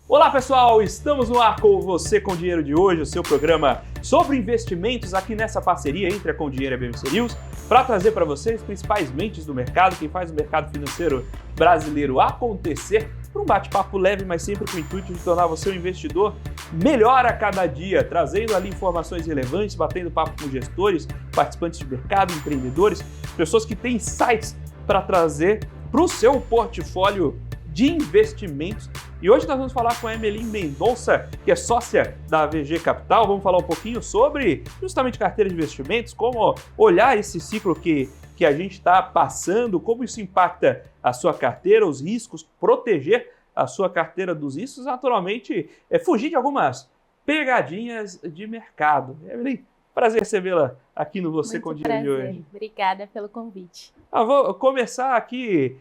Olá pessoal, estamos no ar com Você com Dinheiro de hoje, o seu programa sobre investimentos aqui nessa parceria entre a Com Dinheiro e a BMC News, para trazer para vocês as principais mentes do mercado, quem faz o mercado financeiro brasileiro acontecer, por um bate-papo leve, mas sempre com o intuito de tornar você um investidor melhor a cada dia, trazendo ali informações relevantes, batendo papo com gestores, participantes de mercado, empreendedores, pessoas que têm insights para trazer para o seu portfólio de investimentos. E hoje nós vamos falar com a Emeline Mendonça, que é sócia da VG Capital. Vamos falar um pouquinho sobre justamente carteira de investimentos, como olhar esse ciclo que a gente está passando, como isso impacta a sua carteira, os riscos, proteger a sua carteira dos riscos, naturalmente, fugir de algumas pegadinhas de mercado. Emeline, prazer recebê-la aqui no Você com Dinheiro de hoje. Obrigada pelo convite. Vou começar aqui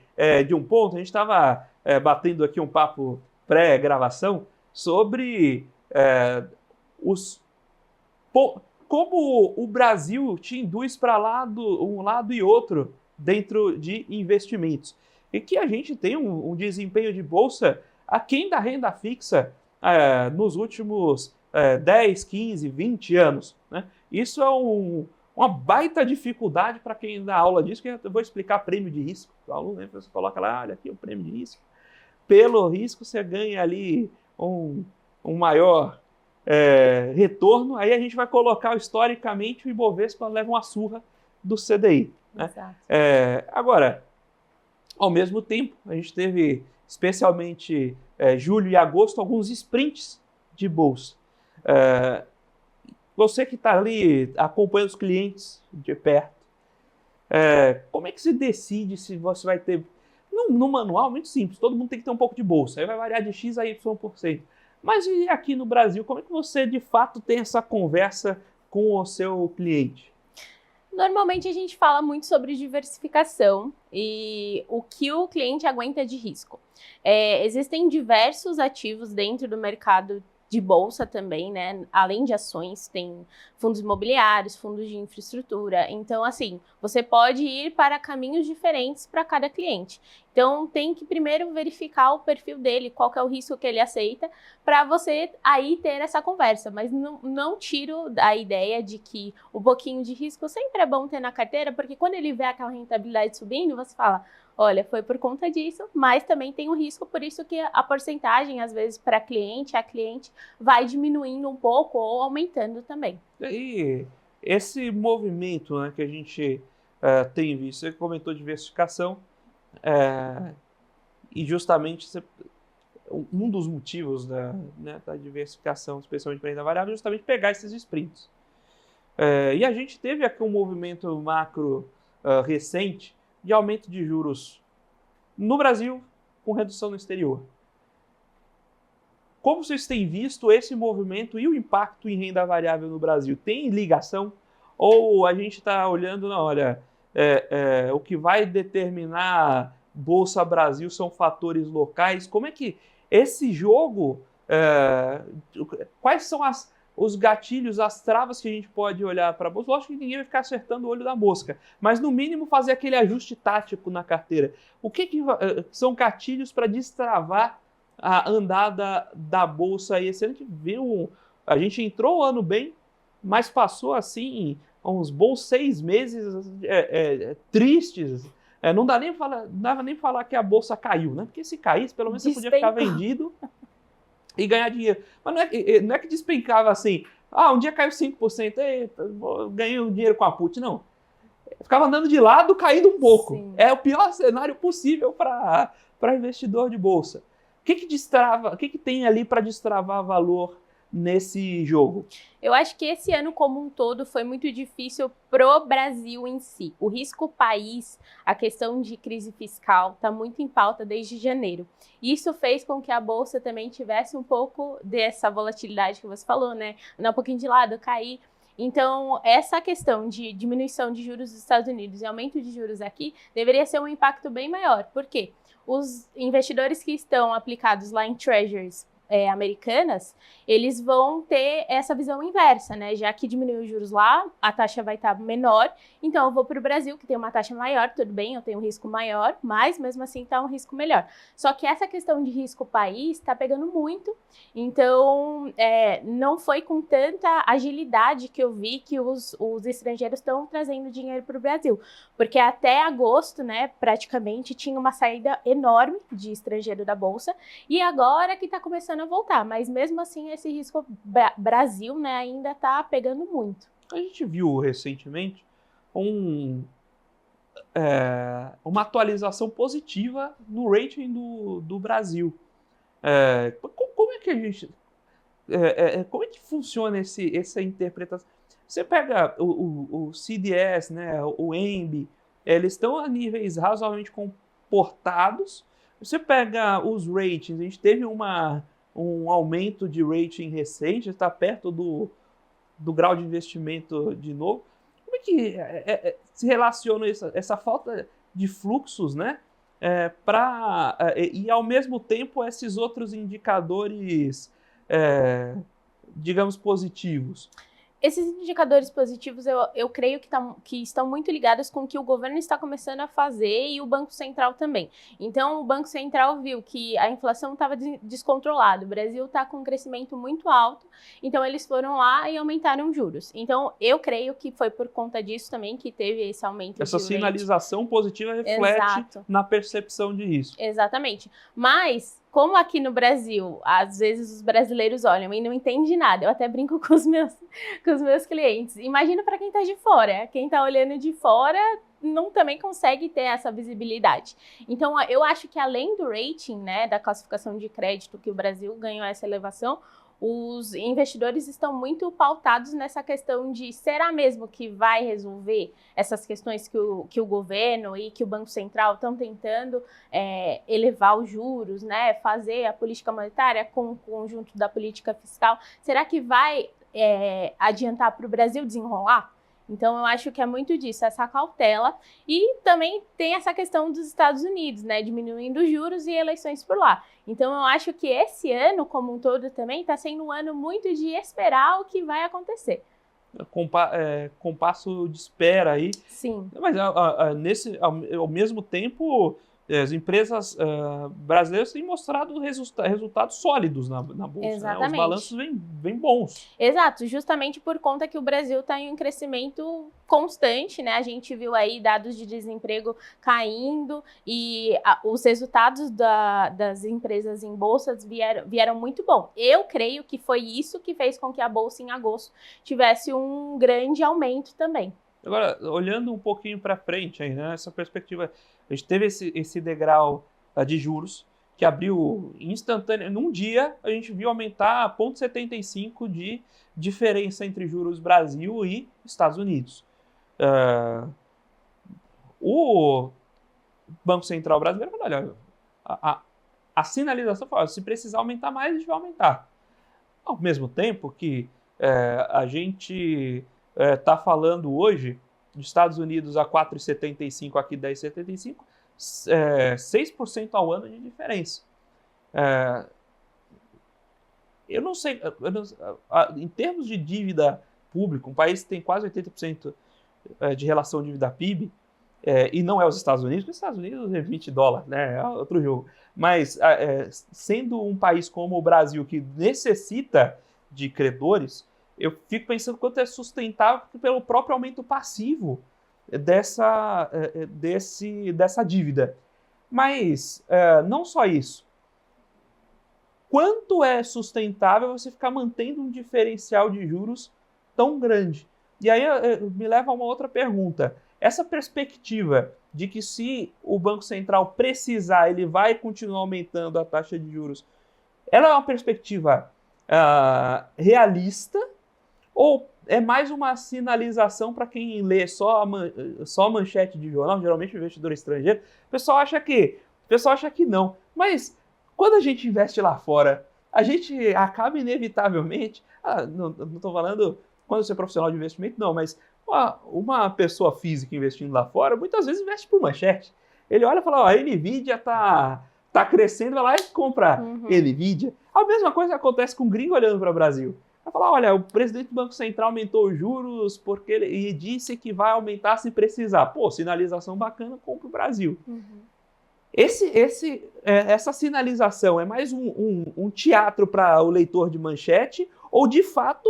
de um ponto. A gente estava batendo aqui um papo pré-gravação sobre como o Brasil te induz para um lado e outro dentro de investimentos. E que a gente tem um desempenho de bolsa aquém da renda fixa nos últimos 10, 15, 20 anos, né? Isso é uma baita dificuldade para quem dá aula disso, que eu vou explicar prêmio de risco. O aluno, né, você coloca lá, olha aqui o prêmio de risco. Pelo risco você ganha ali um maior retorno, aí a gente vai colocar historicamente o Ibovespa leva uma surra do CDI. Né? Agora, ao mesmo tempo, a gente teve, especialmente julho e agosto, alguns sprints de bolsa. Você que está ali acompanhando os clientes de perto, como é que se decide se você vai ter... No manual, muito simples, todo mundo tem que ter um pouco de bolsa, aí vai variar de X a Y%. Mas e aqui no Brasil, como é que você de fato tem essa conversa com o seu cliente? Normalmente a gente fala muito sobre diversificação e o que o cliente aguenta de risco. Existem diversos ativos dentro do mercado de bolsa também, né? Além de ações, tem fundos imobiliários, fundos de infraestrutura. Então, assim, você pode ir para caminhos diferentes para cada cliente. Então, tem que primeiro verificar o perfil dele, qual que é o risco que ele aceita, para você aí ter essa conversa. Mas não tiro a ideia de que um pouquinho de risco sempre é bom ter na carteira, porque quando ele vê aquela rentabilidade subindo, você fala... Olha, foi por conta disso, mas também tem um risco, por isso que a porcentagem, às vezes, para a cliente vai diminuindo um pouco ou aumentando também. E esse movimento, né, que a gente tem visto, você comentou diversificação, e justamente um dos motivos da diversificação, especialmente para renda variável, é justamente pegar esses sprints. E a gente teve aqui um movimento macro recente, de aumento de juros no Brasil, com redução no exterior. Como vocês têm visto esse movimento e o impacto em renda variável no Brasil? Tem ligação? Ou a gente está olhando, não, olha, o que vai determinar Bolsa Brasil são fatores locais? Como é que esse jogo, quais são os gatilhos, as travas que a gente pode olhar para a bolsa? Lógico que ninguém vai ficar acertando o olho da mosca, mas no mínimo fazer aquele ajuste tático na carteira. O que são gatilhos para destravar a andada da bolsa aí? Esse ano a gente entrou o ano bem, mas passou assim uns bons 6 meses tristes. Não dava nem falar que a bolsa caiu, né? Porque se caísse, pelo menos você podia ficar vendido e ganhar dinheiro. Mas não é que despencava assim, um dia caiu 5%, ganhei um dinheiro com a put, não. Ficava andando de lado, caindo um pouco. Sim. É o pior cenário possível para investidor de bolsa. O que tem ali para destravar valor nesse jogo? Eu acho que esse ano como um todo foi muito difícil pro Brasil em si. O risco país, a questão de crise fiscal está muito em pauta desde janeiro. Isso fez com que a bolsa também tivesse um pouco dessa volatilidade que você falou, né? Andar um pouquinho de lado, cair. Então, essa questão de diminuição de juros dos Estados Unidos e aumento de juros aqui deveria ser um impacto bem maior. Por quê? Os investidores que estão aplicados lá em Treasuries americanas, eles vão ter essa visão inversa, né? Já que diminuiu os juros lá, a taxa vai estar menor, então eu vou para o Brasil, que tem uma taxa maior, tudo bem, eu tenho um risco maior, mas mesmo assim está um risco melhor. Só que essa questão de risco país está pegando muito, então não foi com tanta agilidade que eu vi que os estrangeiros estão trazendo dinheiro para o Brasil, porque até agosto, né, praticamente tinha uma saída enorme de estrangeiro da Bolsa, e agora que está começando a voltar, mas mesmo assim esse risco Brasil, né, ainda está pegando muito. A gente viu recentemente uma atualização positiva no rating do Brasil. Como é que a gente... como é que funciona essa interpretação? Você pega o CDS, né, o ENB, eles estão a níveis razoavelmente comportados. Você pega os ratings, a gente teve um aumento de rating recente, está perto do grau de investimento de novo. Como é que se relaciona essa falta de fluxos, né, e ao mesmo tempo esses outros indicadores, digamos, positivos? Esses indicadores positivos, eu creio que estão muito ligados com o que o governo está começando a fazer e o Banco Central também. Então, o Banco Central viu que a inflação estava descontrolada, o Brasil está com um crescimento muito alto, então eles foram lá e aumentaram os juros. Então, eu creio que foi por conta disso também que teve esse aumento Essa de sinalização positiva reflete Exato. na percepção de risco. Exatamente. Mas, como aqui no Brasil, às vezes os brasileiros olham e não entendem nada, eu até brinco com os meus clientes. Imagina para quem está de fora. Quem está olhando de fora não também consegue ter essa visibilidade. Então, eu acho que além do rating, né, da classificação de crédito, que o Brasil ganhou essa elevação, os investidores estão muito pautados nessa questão de será mesmo que vai resolver essas questões que o governo e que o Banco Central estão tentando elevar os juros, né, fazer a política monetária com o conjunto da política fiscal, será que vai adiantar para o Brasil desenrolar? Então, eu acho que é muito disso, essa cautela. E também tem essa questão dos Estados Unidos, né? Diminuindo os juros e eleições por lá. Então, eu acho que esse ano, como um todo, também está sendo um ano muito de esperar o que vai acontecer. Compasso de espera aí. Sim. Mas ao mesmo tempo, as empresas brasileiras têm mostrado resultados sólidos na Bolsa. Exatamente. Né? Os balanços vêm bons. Exato, justamente por conta que o Brasil está em um crescimento constante, né? A gente viu aí dados de desemprego caindo e os resultados das empresas em bolsas vieram muito bom. Eu creio que foi isso que fez com que a Bolsa em agosto tivesse um grande aumento também. Agora, olhando um pouquinho para frente, aí, né, essa perspectiva, a gente teve esse degrau de juros que abriu instantâneo. Num dia, a gente viu aumentar 0,75 de diferença entre juros Brasil e Estados Unidos. O Banco Central brasileiro falou, olha, a sinalização fala, se precisar aumentar mais, a gente vai aumentar. Ao mesmo tempo que a gente está falando hoje dos Estados Unidos a 4,75, aqui 10,75, 6% ao ano de diferença. Eu não sei, em termos de dívida pública, um país que tem quase 80% de relação dívida-PIB, e não é os Estados Unidos, porque os Estados Unidos é 20 dólares, né, é outro jogo. Mas sendo um país como o Brasil, que necessita de credores, eu fico pensando quanto é sustentável pelo próprio aumento passivo dessa dívida. Mas não só isso. Quanto é sustentável você ficar mantendo um diferencial de juros tão grande? E aí me leva a uma outra pergunta. Essa perspectiva de que se o Banco Central precisar, ele vai continuar aumentando a taxa de juros, ela é uma perspectiva realista? Ou é mais uma sinalização para quem lê só a manchete de jornal, geralmente o investidor estrangeiro? O pessoal acha que não. Mas quando a gente investe lá fora, a gente acaba inevitavelmente... não estou falando quando você é profissional de investimento, não, mas uma pessoa física investindo lá fora, muitas vezes investe por manchete. Ele olha e fala, a NVIDIA está tá crescendo, vai lá e compra NVIDIA. A mesma coisa acontece com o gringo olhando para o Brasil. Vai falar, olha, o presidente do Banco Central aumentou os juros e disse que vai aumentar se precisar. Pô, sinalização bacana, compra o Brasil. Essa sinalização é mais um teatro para o leitor de manchete ou, de fato,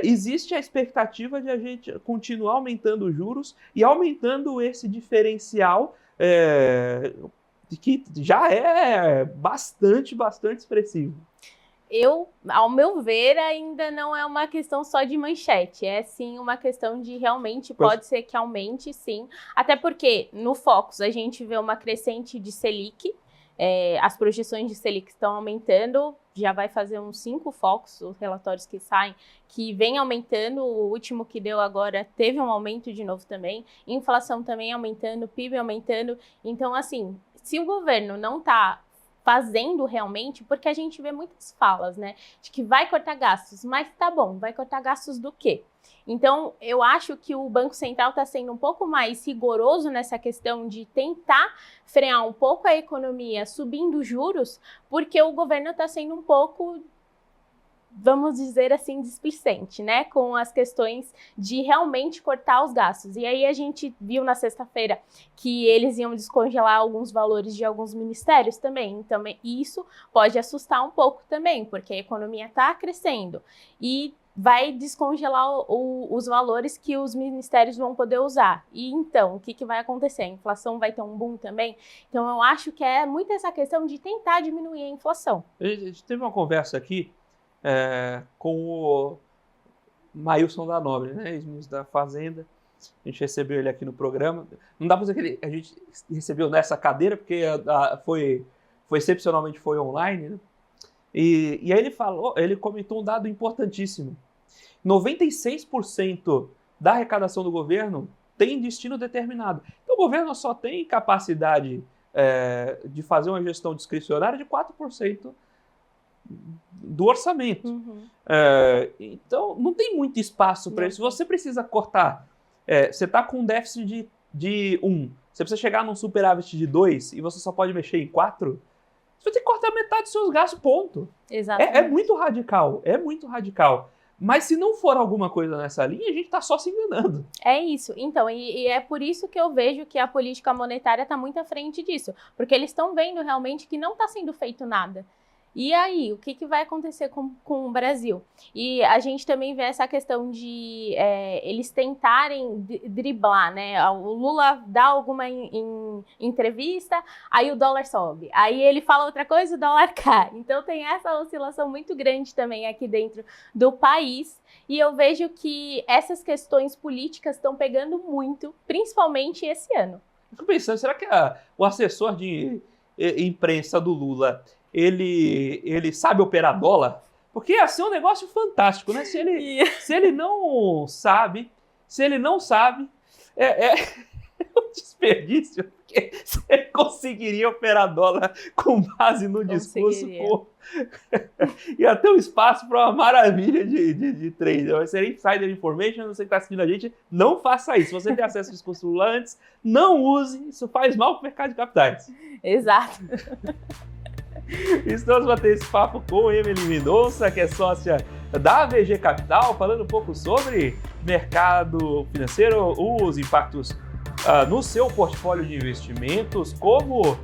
existe a expectativa de a gente continuar aumentando os juros e aumentando esse diferencial que já é bastante expressivo? Ao meu ver, ainda não é uma questão só de manchete, é sim uma questão de realmente pode ser que aumente, sim. Até porque no Focus a gente vê uma crescente de Selic, as projeções de Selic estão aumentando, já vai fazer uns 5 Focus, os relatórios que saem, que vem aumentando, o último que deu agora teve um aumento de novo também, inflação também aumentando, PIB aumentando. Então, assim, se o governo não está fazendo realmente, porque a gente vê muitas falas, né, de que vai cortar gastos, mas tá bom, vai cortar gastos do quê? Então, eu acho que o Banco Central está sendo um pouco mais rigoroso nessa questão de tentar frear um pouco a economia subindo juros, porque o governo está sendo um pouco, vamos dizer assim, displicente, né, com as questões de realmente cortar os gastos. E aí a gente viu na sexta-feira que eles iam descongelar alguns valores de alguns ministérios também. Então, isso pode assustar um pouco também, porque a economia está crescendo e vai descongelar os valores que os ministérios vão poder usar. E então, o que vai acontecer? A inflação vai ter um boom também? Então, eu acho que é muito essa questão de tentar diminuir a inflação. A gente teve uma conversa aqui com o Maílson da Nóbrega, né, ex-ministro da Fazenda. A gente recebeu ele aqui no programa. Não dá para dizer que a gente recebeu nessa cadeira, porque foi excepcionalmente foi online, né? E aí ele comentou um dado importantíssimo. 96% da arrecadação do governo tem destino determinado. Então o governo só tem capacidade de fazer uma gestão discricionária de 4% do orçamento. Então, não tem muito espaço para isso. Você precisa cortar. Você está com um déficit de 1. Você precisa chegar num superávit de 2 e você só pode mexer em 4. Você vai ter que cortar metade dos seus gastos, ponto. Exatamente. É muito radical. É muito radical. Mas se não for alguma coisa nessa linha, a gente está só se enganando. É isso. Então, e é por isso que eu vejo que a política monetária está muito à frente disso. Porque eles estão vendo realmente que não está sendo feito nada. E aí, o que vai acontecer com o Brasil? E a gente também vê essa questão de eles tentarem driblar, né? O Lula dá alguma entrevista, aí o dólar sobe. Aí ele fala outra coisa, o dólar cai. Então tem essa oscilação muito grande também aqui dentro do país. E eu vejo que essas questões políticas estão pegando muito, principalmente esse ano. Eu fico pensando, será que o assessor de imprensa do Lula ele sabe operar dólar? Porque ia ser um negócio fantástico, né? Se ele não sabe, é um desperdício, porque você conseguiria operar dólar com base no discurso. Ia ter um espaço para uma maravilha de trade. Vai ser insider information, você que está assistindo a gente, não faça isso. Se você tem acesso ao discurso do Lula antes, não use, isso faz mal para o mercado de capitais. Exato. Estamos batendo esse papo com Emily Mendonça, que é sócia da VG Capital, falando um pouco sobre mercado financeiro, os impactos no seu portfólio de investimentos, como,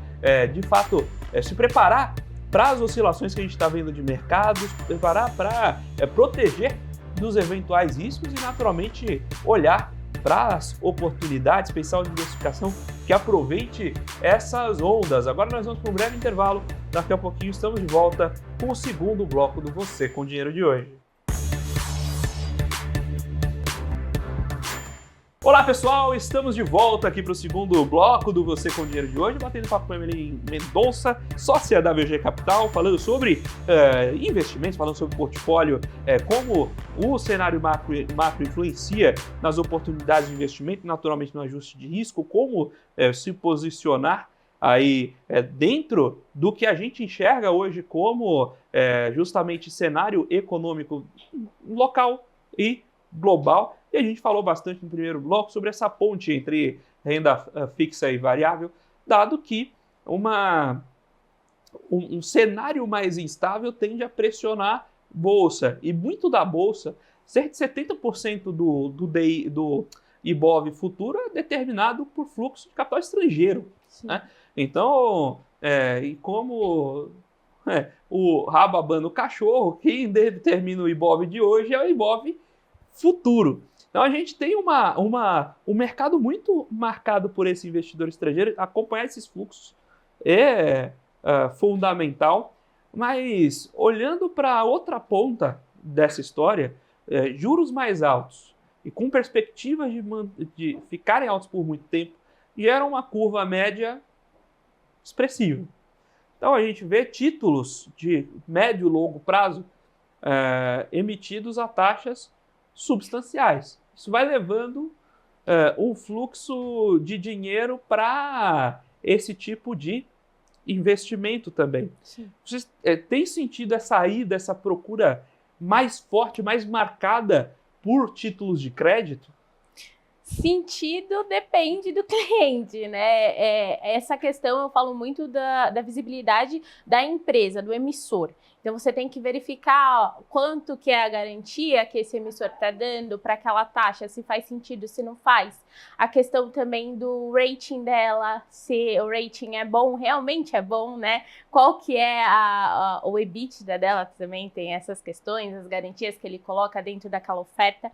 de fato, se preparar para as oscilações que a gente está vendo de mercados, preparar para proteger dos eventuais riscos e, naturalmente, olhar para as oportunidades, pensar em diversificação que aproveite essas ondas. Agora nós vamos para um breve intervalo. Daqui a pouquinho estamos de volta com o segundo bloco do Você com Dinheiro de hoje. Olá pessoal, estamos de volta aqui para o segundo bloco do Você com Dinheiro de hoje, batendo papo com a Emily Mendonça, sócia da VG Capital, falando sobre investimentos, falando sobre portfólio, como o cenário macro influencia nas oportunidades de investimento, naturalmente no ajuste de risco, como se posicionar aí dentro do que a gente enxerga hoje como justamente cenário econômico local e global. E a gente falou bastante no primeiro bloco sobre essa ponte entre renda fixa e variável, dado que uma um cenário mais instável tende a pressionar bolsa. E muito da bolsa, cerca de 70% do IBOV futuro é determinado por fluxo de capital estrangeiro. Né? Então, e como o rabo abana o cachorro, quem determina o IBOV de hoje é o IBOV futuro. Então a gente tem um mercado muito marcado por esse investidor estrangeiro. Acompanhar esses fluxos é fundamental, mas olhando para outra ponta dessa história, juros mais altos e com perspectivas de ficarem altos por muito tempo, geram uma curva média expressiva. Então a gente vê títulos de médio e longo prazo emitidos a taxas substanciais. Isso vai levando um fluxo de dinheiro para esse tipo de investimento também. Sim. Vocês têm sentido essa procura mais forte, mais marcada por títulos de crédito? Sentido depende do cliente, né? Essa questão eu falo muito da visibilidade da empresa, do emissor. Então você tem que verificar quanto que é a garantia que esse emissor está dando para aquela taxa, se faz sentido, se não faz. A questão também do rating dela, se o rating é bom, realmente é bom, né? Qual que é o EBITDA dela também, tem essas questões, as garantias que ele coloca dentro daquela oferta.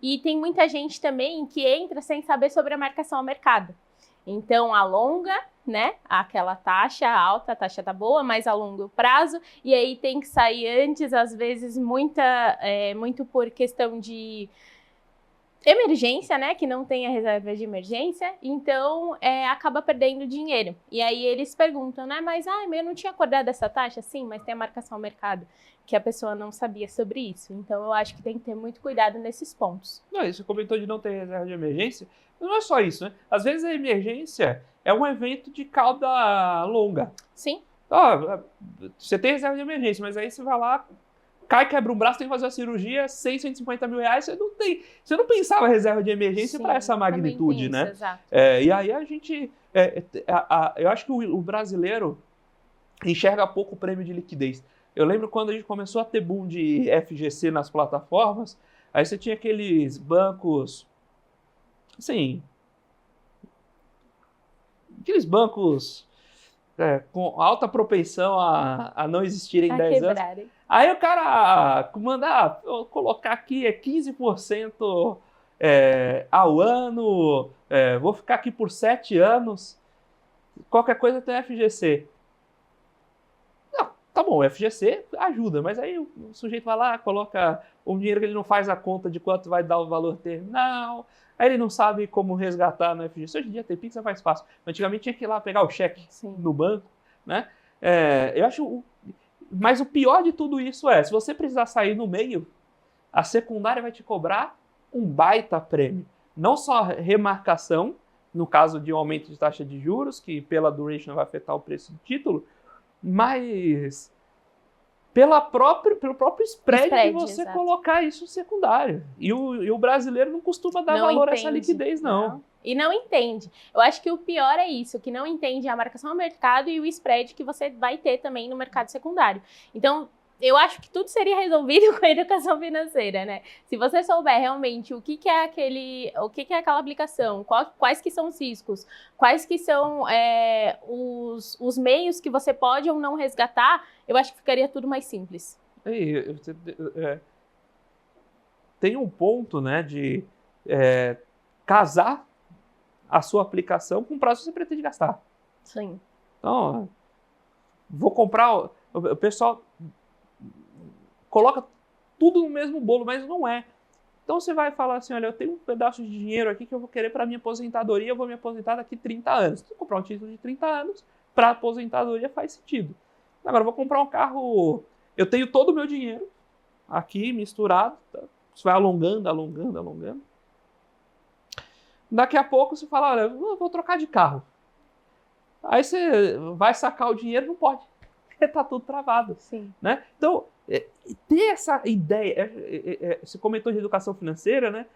E tem muita gente também que entra sem saber sobre a marcação ao mercado. Então, alonga, né, aquela taxa alta, a taxa tá boa, mas a longo prazo, e aí tem que sair antes, às vezes, muito por questão de emergência, né, que não tem a reserva de emergência, então acaba perdendo dinheiro. E aí eles perguntam, né, mas eu não tinha acordado essa taxa? Sim, mas tem a marcação ao mercado, que a pessoa não sabia sobre isso. Então eu acho que tem que ter muito cuidado nesses pontos. Não, você comentou de não ter reserva de emergência, mas não é só isso, né? Às vezes a emergência é um evento de cauda longa. Sim. Você tem reserva de emergência, mas aí você vai lá, cai, quebra um braço, tem que fazer uma cirurgia, 150 mil reais, você não pensava reserva de emergência para essa magnitude, né? Exato. E aí a gente, eu acho que o brasileiro enxerga pouco o prêmio de liquidez. Eu lembro quando a gente começou a ter boom de FGC nas plataformas, aí você tinha aqueles bancos, assim, com alta propensão a não existirem em 10 anos. Aí o cara manda colocar aqui 15% ao ano, vou ficar aqui por 7 anos, qualquer coisa tem FGC. Não, tá bom, o FGC ajuda, mas aí o sujeito vai lá, coloca um dinheiro que ele não faz a conta de quanto vai dar o valor terminal, aí ele não sabe como resgatar no FGC. Hoje em dia tem Pix, é mais fácil. Antigamente tinha que ir lá pegar o cheque no banco, né? Eu acho... Mas o pior de tudo isso se você precisar sair no meio, a secundária vai te cobrar um baita prêmio. Não só remarcação, no caso de um aumento de taxa de juros, que pela duration vai afetar o preço do título, mas pelo próprio spread de você exato. Colocar isso secundário. E o brasileiro não costuma dar valor a essa liquidez, não. E não entende. Eu acho que o pior é isso, que não entende a marcação ao mercado e o spread que você vai ter também no mercado secundário. Então, eu acho que tudo seria resolvido com a educação financeira, né? Se você souber realmente o que é aquela aplicação, quais que são os riscos, quais que são os meios que você pode ou não resgatar, eu acho que ficaria tudo mais simples. Tem um ponto, né, de casar a sua aplicação com o prazo que você pretende gastar. Sim. Então, vou comprar... O pessoal coloca tudo no mesmo bolo, mas não é. Então você vai falar assim, olha, eu tenho um pedaço de dinheiro aqui que eu vou querer para minha aposentadoria, eu vou me aposentar daqui 30 anos. Se eu comprar um título de 30 anos, para aposentadoria faz sentido. Agora, eu vou comprar um carro, eu tenho todo o meu dinheiro aqui misturado, tá? Você vai alongando. Daqui a pouco você fala, olha, eu vou trocar de carro. Aí você vai sacar o dinheiro, não pode, porque tá tudo travado. Sim. Né? Então, ter essa ideia, você comentou de educação financeira, né?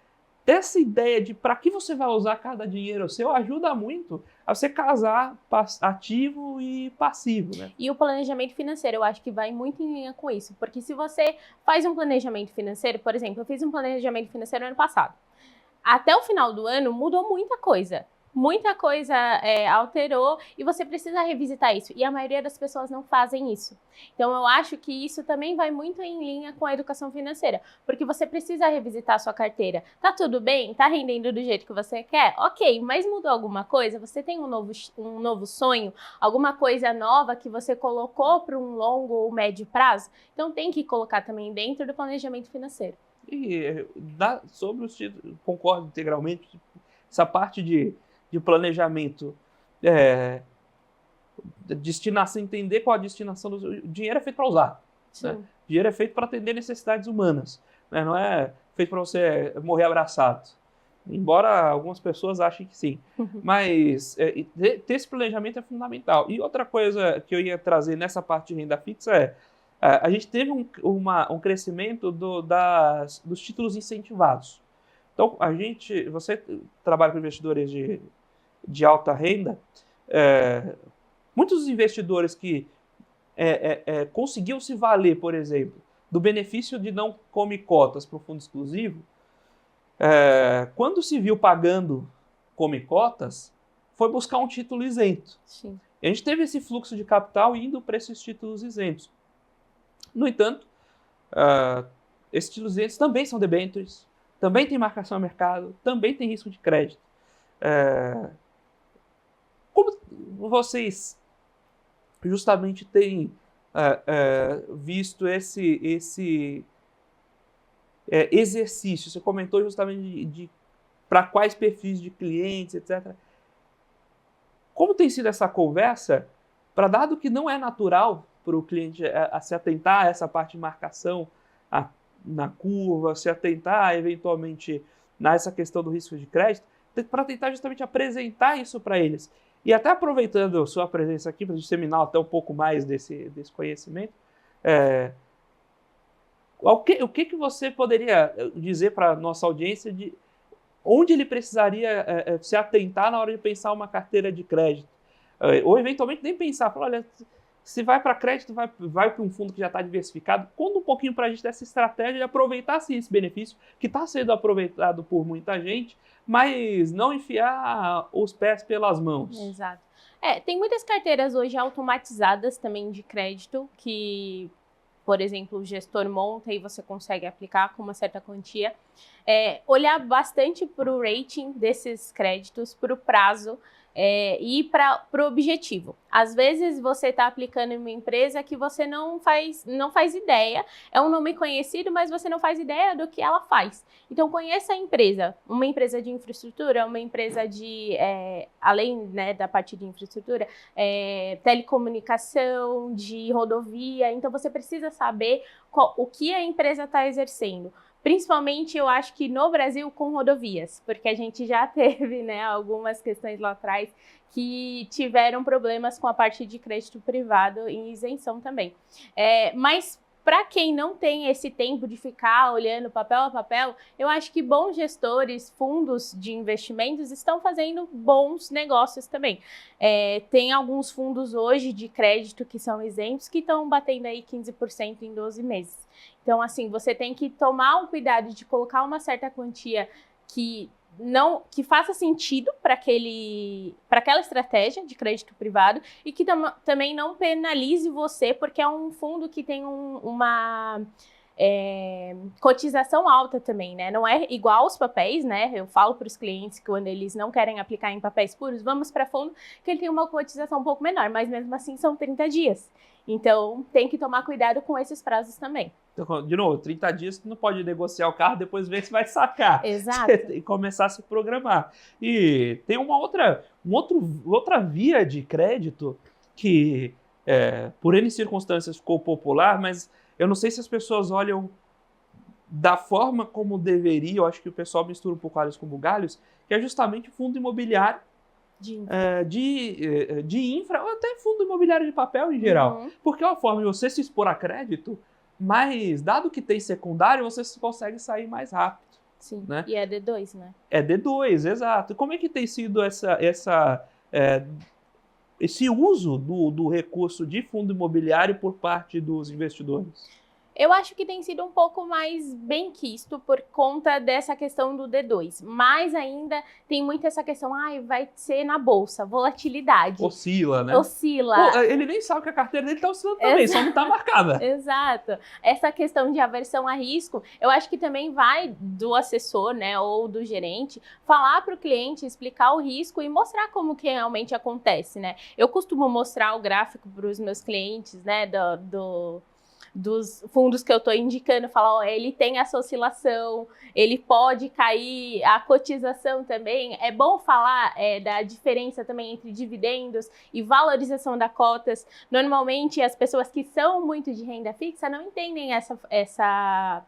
essa ideia de para que você vai usar cada dinheiro seu ajuda muito a você casar ativo e passivo, né? E o planejamento financeiro, eu acho que vai muito em linha com isso, porque se você faz um planejamento financeiro, por exemplo, eu fiz um planejamento financeiro ano passado. Até o final do ano mudou muita coisa. Muita coisa alterou e você precisa revisitar isso. E a maioria das pessoas não fazem isso. Então, eu acho que isso também vai muito em linha com a educação financeira. Porque você precisa revisitar a sua carteira. Tá tudo bem? Tá rendendo do jeito que você quer? Ok, mas mudou alguma coisa? Você tem um novo sonho? Alguma coisa nova que você colocou para um longo ou médio prazo? Então, tem que colocar também dentro do planejamento financeiro. E sobre os títulos, concordo integralmente. Essa parte de planejamento, destinação, entender qual a destinação do dinheiro é feito para usar. Né? Dinheiro é feito para atender necessidades humanas, né? Não é feito para você morrer abraçado. Embora algumas pessoas achem que sim. Mas ter esse planejamento é fundamental. E outra coisa que eu ia trazer nessa parte de renda fixa a gente teve um crescimento dos títulos incentivados. Então, você trabalha com investidores de alta renda, muitos investidores que conseguiam se valer, por exemplo, do benefício de não come cotas para o fundo exclusivo, quando se viu pagando come cotas, foi buscar um título isento. Sim. E a gente teve esse fluxo de capital indo para esses títulos isentos. No entanto, esses títulos isentos também são debêntures, também tem marcação a mercado, também tem risco de crédito. Como vocês justamente têm visto esse exercício? Você comentou justamente para quais perfis de clientes, etc. Como tem sido essa conversa, dado que não é natural para o cliente a se atentar a essa parte de marcação na curva, se atentar eventualmente nessa questão do risco de crédito, para tentar justamente apresentar isso para eles. E até aproveitando sua presença aqui para disseminar até um pouco mais desse conhecimento, o que você poderia dizer para a nossa audiência de onde ele precisaria se atentar na hora de pensar uma carteira de crédito? Ou eventualmente nem pensar, falar, olha, se vai para crédito, vai para um fundo que já está diversificado. Conta um pouquinho para a gente dessa estratégia de aproveitar sim, esse benefício que está sendo aproveitado por muita gente, mas não enfiar os pés pelas mãos. Exato. Tem muitas carteiras hoje automatizadas também de crédito que, por exemplo, o gestor monta e você consegue aplicar com uma certa quantia. Olhar bastante para o rating desses créditos, para o prazo, e para o objetivo. Às vezes você está aplicando em uma empresa que você não faz ideia, é um nome conhecido, mas você não faz ideia do que ela faz. Então conheça a empresa, uma empresa de infraestrutura, uma empresa além, né, da parte de infraestrutura, telecomunicação, de rodovia. Então você precisa saber o que a empresa está exercendo. Principalmente, eu acho que no Brasil, com rodovias, porque a gente já teve, né, algumas questões lá atrás que tiveram problemas com a parte de crédito privado em isenção também. Mas, para quem não tem esse tempo de ficar olhando papel a papel, eu acho que bons gestores, fundos de investimentos estão fazendo bons negócios também. Tem alguns fundos hoje de crédito que são isentos que estão batendo aí 15% em 12 meses. Então, assim, você tem que tomar um cuidado de colocar uma certa quantia que faça sentido para aquela estratégia de crédito privado e que também não penalize você, porque é um fundo que tem uma cotização alta também, né? Não é igual aos papéis, né? Eu falo para os clientes que quando eles não querem aplicar em papéis puros, vamos para fundo, que ele tem uma cotização um pouco menor, mas mesmo assim são 30 dias. Então, tem que tomar cuidado com esses prazos também. Então, de novo, 30 dias você não pode negociar o carro, depois ver se vai sacar. Exato. E começar a se programar. E tem uma outra via de crédito que, por N circunstâncias, ficou popular, mas eu não sei se as pessoas olham da forma como deveria. Eu acho que o pessoal mistura um pouco alhos com bugalhos, que é justamente o fundo imobiliário de infra, ou até fundo imobiliário de papel em geral. Uhum. Porque é uma forma de você se expor a crédito, mas dado que tem secundário, você consegue sair mais rápido. Sim, né? E é D2, né? É D2, exato. E como é que tem sido esse uso do recurso de fundo imobiliário por parte dos investidores? Eu acho que tem sido um pouco mais bem quisto por conta dessa questão do D2. Mas ainda tem muito essa questão, vai ser na bolsa, volatilidade. Oscila, né? Oscila. Pô, ele nem sabe que a carteira dele está oscilando também, só não está marcada. Exato. Essa questão de aversão a risco, eu acho que também vai do assessor, né, ou do gerente, falar para o cliente, explicar o risco e mostrar como que realmente acontece, né? Eu costumo mostrar o gráfico para os meus clientes, né, dos fundos que eu estou indicando, falar, ele tem essa oscilação, ele pode cair, a cotização também. É bom falar da diferença também entre dividendos e valorização das cotas. Normalmente, as pessoas que são muito de renda fixa não entendem essa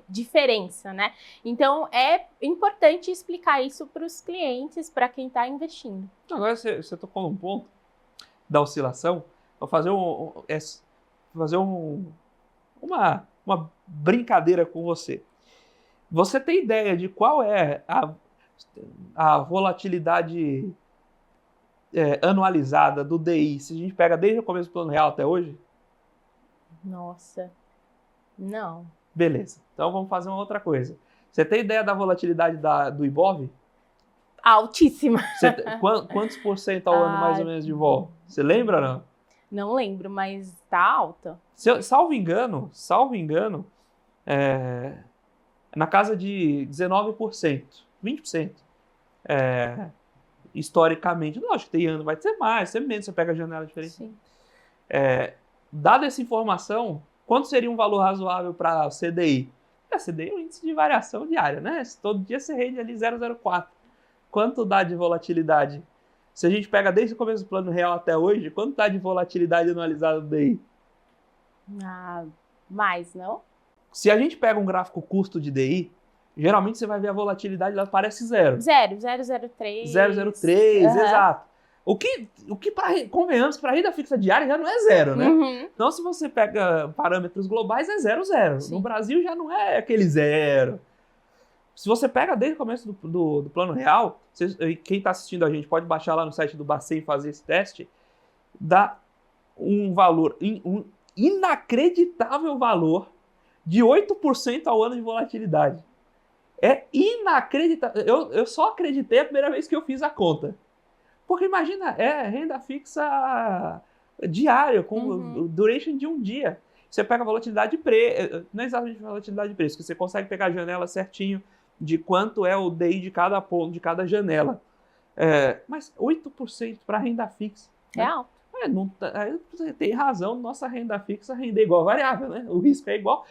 diferença, né? Então, é importante explicar isso para os clientes, para quem está investindo. Agora, você tocou num ponto da oscilação. Vou fazer uma brincadeira com você. Você tem ideia de qual é a volatilidade anualizada do DI, se a gente pega desde o começo do Plano Real até hoje? Nossa, não. Beleza, então vamos fazer uma outra coisa. Você tem ideia da volatilidade do Ibov? Altíssima. Quantos por cento ao ano mais ou menos de vol? Você lembra, não? Não lembro, mas tá alta. Salvo engano, na casa de 19%, 20%. Historicamente, lógico que tem ano, vai ser mais, ser menos, você pega a janela diferente. Sim. Dada essa informação, quanto seria um valor razoável para o CDI? A CDI é um índice de variação diária, né? Todo dia você rende ali 0,04. Quanto dá de volatilidade? Se a gente pega desde o começo do Plano Real até hoje, quanto dá de volatilidade anualizada do DI? Mais, não? Se a gente pega um gráfico custo de DI, geralmente você vai ver a volatilidade, ela parece zero. 0,03. 0,03, exato. O que convenhamos que para a renda fixa diária já não é zero, né? Uhum. Então, se você pega parâmetros globais, é 0,0. No Brasil já não é aquele zero. Se você pega desde o começo do Plano Real, quem está assistindo a gente pode baixar lá no site do Bacen e fazer esse teste, dá um valor, um inacreditável valor de 8% ao ano de volatilidade. É inacreditável. Eu só acreditei a primeira vez que eu fiz a conta. Porque imagina, renda fixa diária, com duration de um dia. Você pega a volatilidade de preço, não é exatamente a volatilidade de preço, que você consegue pegar a janela certinho de quanto é o DI de cada ponto, de cada janela. Mas 8% para renda fixa. É alto. Você tem razão, nossa renda fixa rende igual a variável, né? O risco é igual.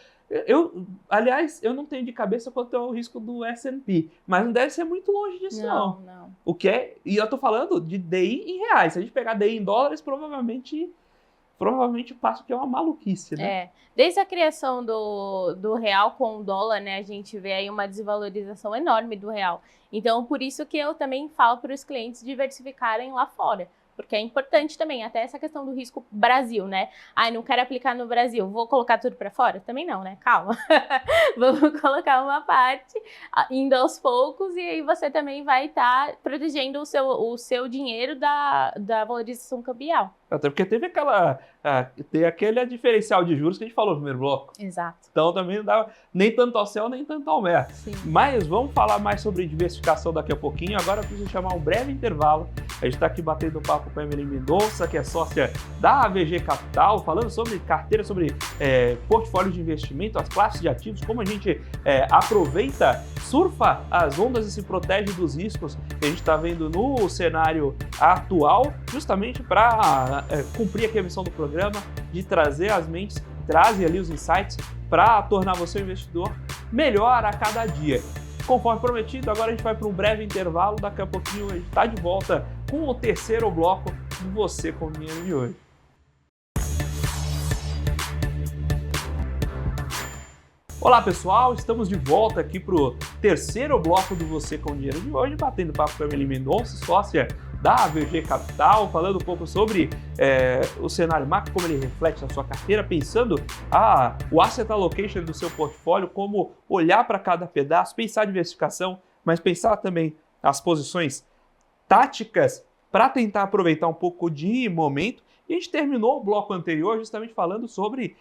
Aliás, eu não tenho de cabeça quanto é o risco do S&P, mas não deve ser muito longe disso, não. O que e eu tô falando de DI em reais. Se a gente pegar DI em dólares, provavelmente passa que é uma maluquice, né? Desde a criação do real com o dólar, né, a gente vê aí uma desvalorização enorme do real. Então, por isso que eu também falo para os clientes diversificarem lá fora. Porque é importante também, até essa questão do risco Brasil, né? Não quero aplicar no Brasil, vou colocar tudo para fora? Também não, né? Calma. Vamos colocar uma parte, indo aos poucos, e aí você também vai estar protegendo o seu dinheiro da valorização cambial. Até porque teve aquele diferencial de juros que a gente falou no primeiro bloco. Exato. Então também não dá nem tanto ao céu, nem tanto ao mar. Sim. Mas vamos falar mais sobre diversificação daqui a pouquinho. Agora eu preciso chamar um breve intervalo. A gente está aqui batendo papo com a Emily Mendonça, que é sócia da AVG Capital, falando sobre carteira, sobre portfólio de investimento, as classes de ativos, como a gente aproveita, surfa as ondas e se protege dos riscos que a gente está vendo no cenário atual, justamente para cumprir aqui a missão do programa de trazer as mentes, trazer ali os insights para tornar você um investidor melhor a cada dia. Conforme prometido, agora a gente vai para um breve intervalo, daqui a pouquinho a gente está de volta com o terceiro bloco do Você com Dinheiro de hoje. Olá pessoal, estamos de volta aqui para o terceiro bloco do Você com Dinheiro de hoje, batendo papo com a Emily Mendonça, sócia da AVG Capital, falando um pouco sobre o cenário macro, como ele reflete na sua carteira, pensando o asset allocation do seu portfólio, como olhar para cada pedaço, pensar a diversificação, mas pensar também as posições táticas para tentar aproveitar um pouco de momento. E a gente terminou o bloco anterior justamente falando sobre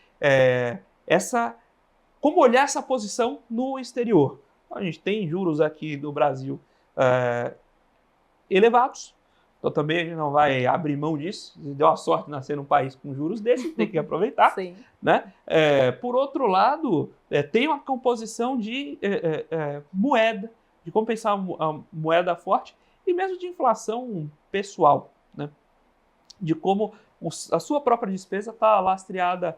como olhar essa posição no exterior. Então, a gente tem juros aqui no Brasil elevados, então também a gente não vai abrir mão disso. Deu a sorte de nascer num país com juros desses, tem que aproveitar. Sim. Né? Por outro lado, tem uma composição de moeda, de como pensar a moeda forte e mesmo de inflação pessoal, né? De como a sua própria despesa está lastreada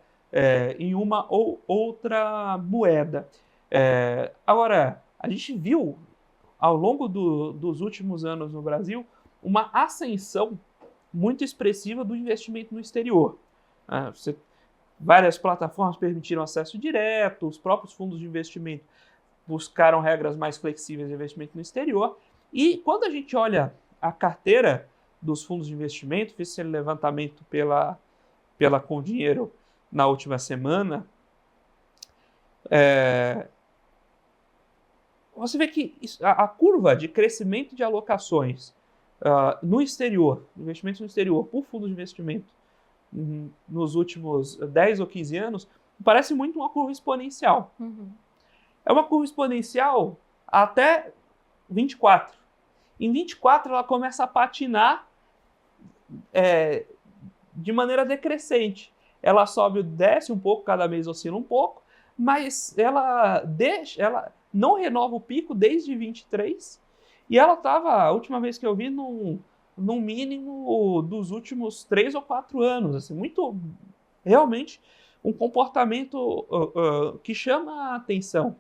em uma ou outra moeda. Agora, a gente viu ao longo dos últimos anos no Brasil uma ascensão muito expressiva do investimento no exterior. Várias plataformas permitiram acesso direto, os próprios fundos de investimento buscaram regras mais flexíveis de investimento no exterior. E quando a gente olha a carteira dos fundos de investimento, fiz esse levantamento pela Com Dinheiro na última semana, você vê que a curva de crescimento de alocações no exterior, investimentos no exterior por fundo de investimento nos últimos 10 ou 15 anos, parece muito uma curva exponencial. Uhum. É uma curva exponencial até 24. Em 24 ela começa a patinar de maneira decrescente. Ela sobe, desce um pouco, cada mês oscila um pouco, mas ela não renova o pico desde 23, e ela estava, a última vez que eu vi, num mínimo dos últimos 3 ou 4 anos. Assim, realmente um comportamento que chama a atenção.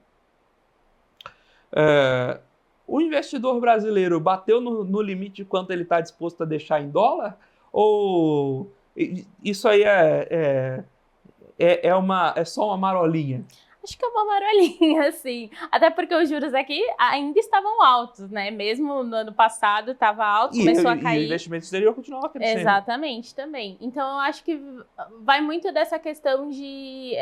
O investidor brasileiro bateu no limite de quanto ele está disposto a deixar em dólar? Ou isso aí é só uma marolinha? Acho que é uma marolinha, assim. Até porque os juros aqui ainda estavam altos, né? Mesmo no ano passado estava alto, começou a cair. E o investimento exterior continuava crescendo. Exatamente, também. Então, eu acho que vai muito dessa questão de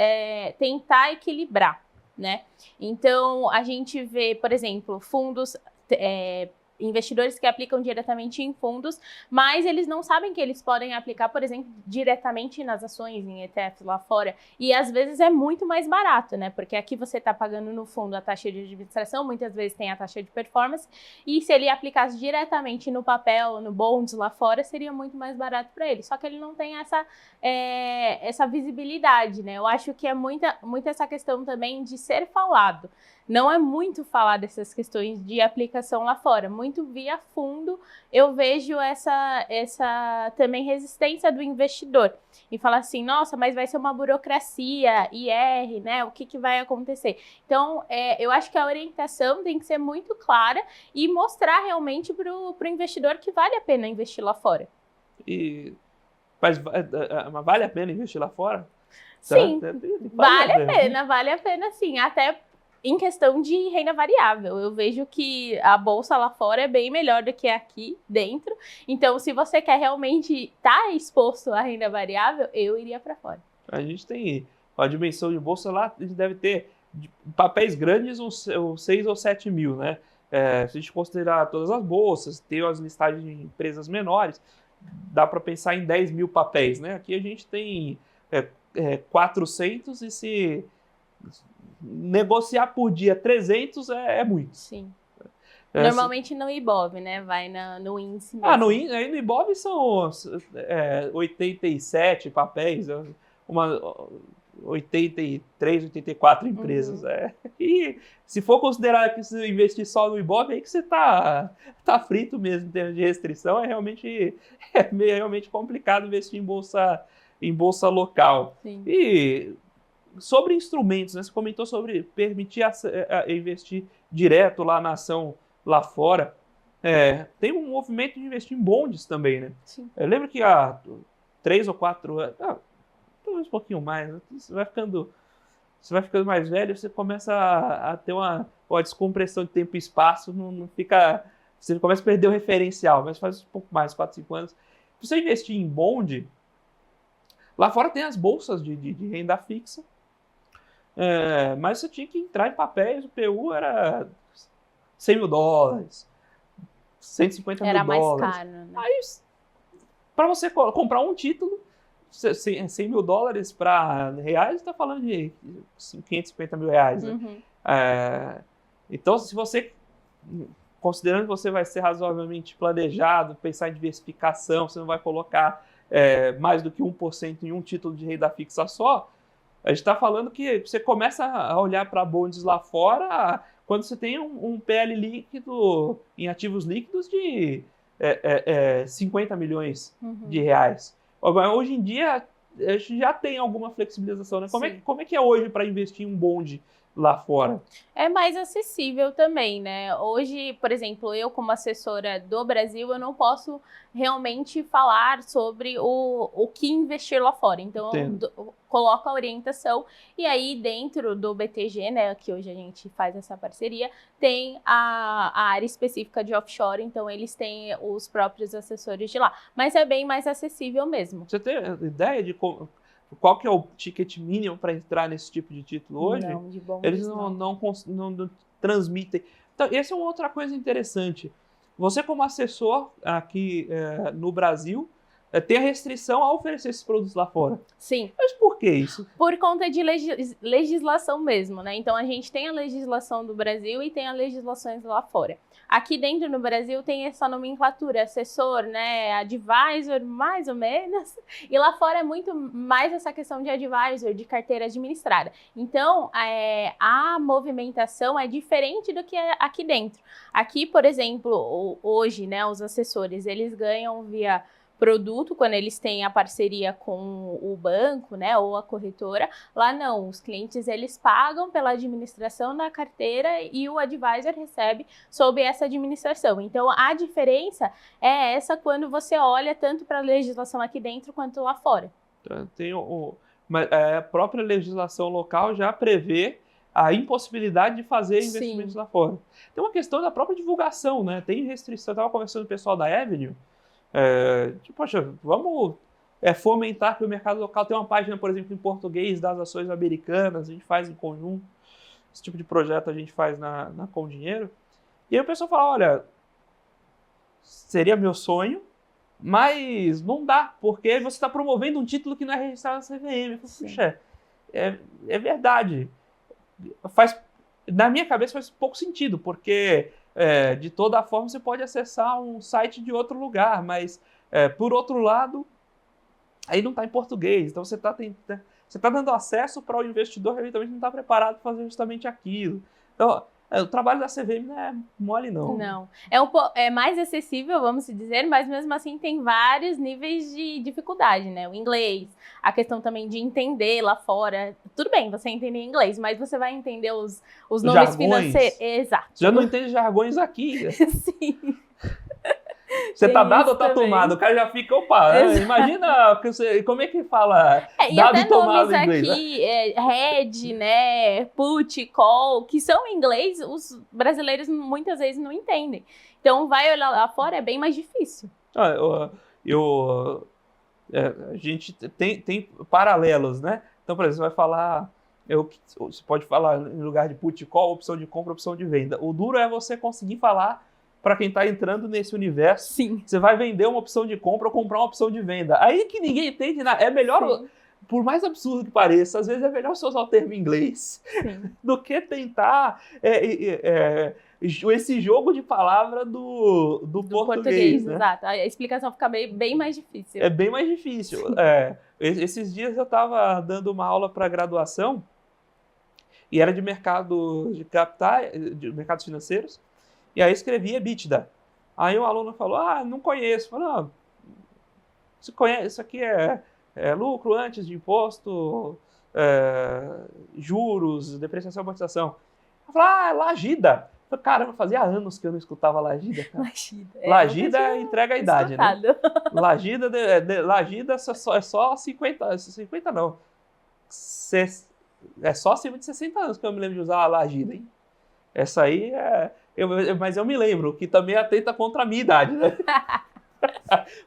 tentar equilibrar, né? Então, a gente vê, por exemplo, fundos... investidores que aplicam diretamente em fundos, mas eles não sabem que eles podem aplicar, por exemplo, diretamente nas ações, em ETFs lá fora, e às vezes é muito mais barato, né? Porque aqui você está pagando no fundo a taxa de administração, muitas vezes tem a taxa de performance, e se ele aplicasse diretamente no papel, no bonds lá fora, seria muito mais barato para ele. Só que ele não tem essa visibilidade, né? Eu acho que é muito essa questão também de ser falado. Não é muito falar dessas questões de aplicação lá fora, muito via fundo. Eu vejo essa também resistência do investidor e falar assim, nossa, mas vai ser uma burocracia, IR, né? O que vai acontecer? Então, eu acho que a orientação tem que ser muito clara e mostrar realmente para o investidor que vale a pena investir lá fora. Mas vale a pena investir lá fora? Sim, vale a pena sim, até em questão de renda variável. Eu vejo que a bolsa lá fora é bem melhor do que aqui dentro. Então, se você quer realmente estar exposto à renda variável, eu iria para fora. A gente tem a dimensão de bolsa lá, a gente deve ter papéis grandes uns 6 ou 7 mil, né? Se a gente considerar todas as bolsas, ter as listagens de empresas menores, dá para pensar em 10 mil papéis, né? Aqui a gente tem 400 e se negociar por dia 300 é muito. Sim. Normalmente no Ibov, né? Vai no índice mesmo. Aí no Ibov são 87 papéis, 83, 84 empresas. Uhum. E se for considerar que você investir só no Ibov, aí que você tá frito mesmo em termos de restrição. É realmente complicado investir em bolsa local. Sim. E sobre instrumentos, né? Você comentou sobre permitir investir direto lá na ação lá fora. Tem um movimento de investir em bonds também, né? Sim. Eu lembro que há 3 ou 4 anos, talvez um pouquinho mais, né? Você vai ficando mais velho, você começa a ter uma descompressão de tempo e espaço, não fica você começa a perder o referencial, mas faz um pouco mais, 4, 5 anos. Se você investir em bond, lá fora tem as bolsas de renda fixa, mas você tinha que entrar em papéis, o PU era $100 mil, $150 mil. Era mais caro, né? Aí, para você comprar um título, $100 mil para reais, está falando de 550 mil reais. Né? Uhum. Então, se você, considerando que você vai ser razoavelmente planejado, pensar em diversificação, você não vai colocar mais do que 1% em um título de renda fixa só, a gente está falando que você começa a olhar para bonds lá fora quando você tem um PL líquido em ativos líquidos de 50 milhões de reais. Hoje em dia, a gente já tem alguma flexibilização. Né? Como é que é hoje para investir em um bond lá fora? É mais acessível também, né? Hoje, por exemplo, eu como assessora do Brasil, eu não posso realmente falar sobre o que investir lá fora. Então, eu coloco a orientação e aí dentro do BTG, né, que hoje a gente faz essa parceria, tem a área específica de offshore, então eles têm os próprios assessores de lá. Mas é bem mais acessível mesmo. Você tem ideia de qual que é o ticket mínimo para entrar nesse tipo de título hoje? Não, de bom eles não transmitem. Então, essa é uma outra coisa interessante. Você, como assessor aqui no Brasil, tem a restrição a oferecer esses produtos lá fora. Sim. Mas por que isso? Por conta de legislação mesmo, né? Então, a gente tem a legislação do Brasil e tem as legislações lá fora. Aqui dentro no Brasil tem essa nomenclatura, assessor, né, advisor, mais ou menos, e lá fora é muito mais essa questão de advisor, de carteira administrada. Então, a movimentação é diferente do que é aqui dentro. Aqui, por exemplo, hoje, né, os assessores, eles ganham via produto, quando eles têm a parceria com o banco, né, ou a corretora. Lá não, os clientes eles pagam pela administração da carteira e o advisor recebe sob essa administração. Então, a diferença é essa quando você olha tanto para a legislação aqui dentro quanto lá fora. Mas a própria legislação local já prevê a impossibilidade de fazer investimentos lá fora. Tem uma questão da própria divulgação, né? Tem restrição. Eu estava conversando com o pessoal da Avenue, poxa, vamos fomentar que o mercado local tem uma página, por exemplo, em português das ações americanas, a gente faz em conjunto, esse tipo de projeto a gente faz na Com Dinheiro. E aí o pessoal fala, olha, seria meu sonho, mas não dá, porque você está promovendo um título que não é registrado na CVM. Eu falo, puxa, é verdade. Na minha cabeça faz pouco sentido, porque de toda forma você pode acessar um site de outro lugar, mas por outro lado, aí não está em português, então você está dando acesso para o investidor que eventualmente não está preparado para fazer justamente aquilo. Então, o trabalho da CVM não é mole, não. Não. É mais acessível, vamos dizer, mas mesmo assim tem vários níveis de dificuldade, né? O inglês, a questão também de entender lá fora. Tudo bem, você entender inglês, mas você vai entender os nomes financeiros. Exato. Já não entende jargões aqui. Sim. Você tá dado ou tá tomado? O cara já fica, opa, imagina como é que fala dado e tomado em inglês. Aqui, hedge, né, put, call, que são em inglês, os brasileiros muitas vezes não entendem. Então, vai olhar lá fora, é bem mais difícil. A gente tem paralelos, né? Então, por exemplo, você vai falar, você pode falar em lugar de put, call, opção de compra, opção de venda. O duro é você conseguir falar para quem está entrando nesse universo. Sim. Você vai vender uma opção de compra ou comprar uma opção de venda. Aí que ninguém entende nada. É melhor, por mais absurdo que pareça, às vezes é melhor você usar o termo em inglês do que tentar esse jogo de palavra do português, né? Exato. A explicação fica bem mais difícil. É bem mais difícil. Esses dias eu estava dando uma aula para graduação e era de mercado de capitais, de mercados financeiros. E aí escrevi EBITDA. Aí o aluno falou, não conheço. Falei, você conhece? Isso aqui é lucro antes de imposto, juros, depreciação e amortização. Eu falei, Lagida. Eu falei, caramba, fazia anos que eu não escutava Lagida. Cara. Lagida entrega a idade, né? Lagida é só 50 não. É só acima de 60 anos que eu me lembro de usar a Lagida, hein? Essa aí Mas eu me lembro que também atenta contra a minha idade, né?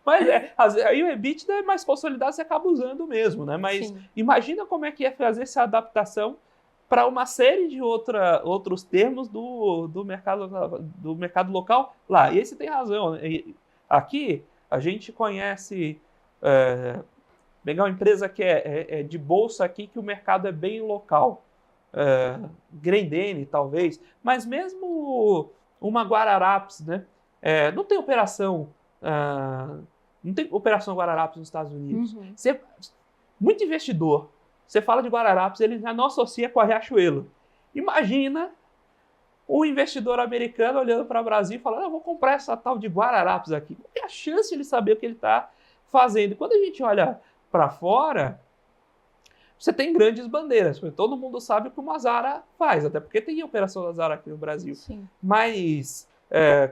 Mas aí o EBITDA é mais consolidado, você acaba usando mesmo, né? Mas Sim. imagina como é que é fazer essa adaptação para uma série de outros termos do mercado local lá. E aí você tem razão, né? Aqui a gente conhece, pegar uma empresa que é de bolsa aqui, que o mercado é bem local. Grendene, talvez, mas mesmo uma Guararapes, né? Não tem operação, não tem operação Guararapes nos Estados Unidos. Uhum. Muito investidor, você fala de Guararapes, ele já não associa com a Riachuelo. Imagina um investidor americano olhando para o Brasil e falando, eu vou comprar essa tal de Guararapes aqui. Qual é a chance de ele saber o que ele está fazendo? E quando a gente olha para fora, você tem grandes bandeiras. Todo mundo sabe o que uma Zara faz, até porque tem operação da Zara aqui no Brasil. Sim. Mas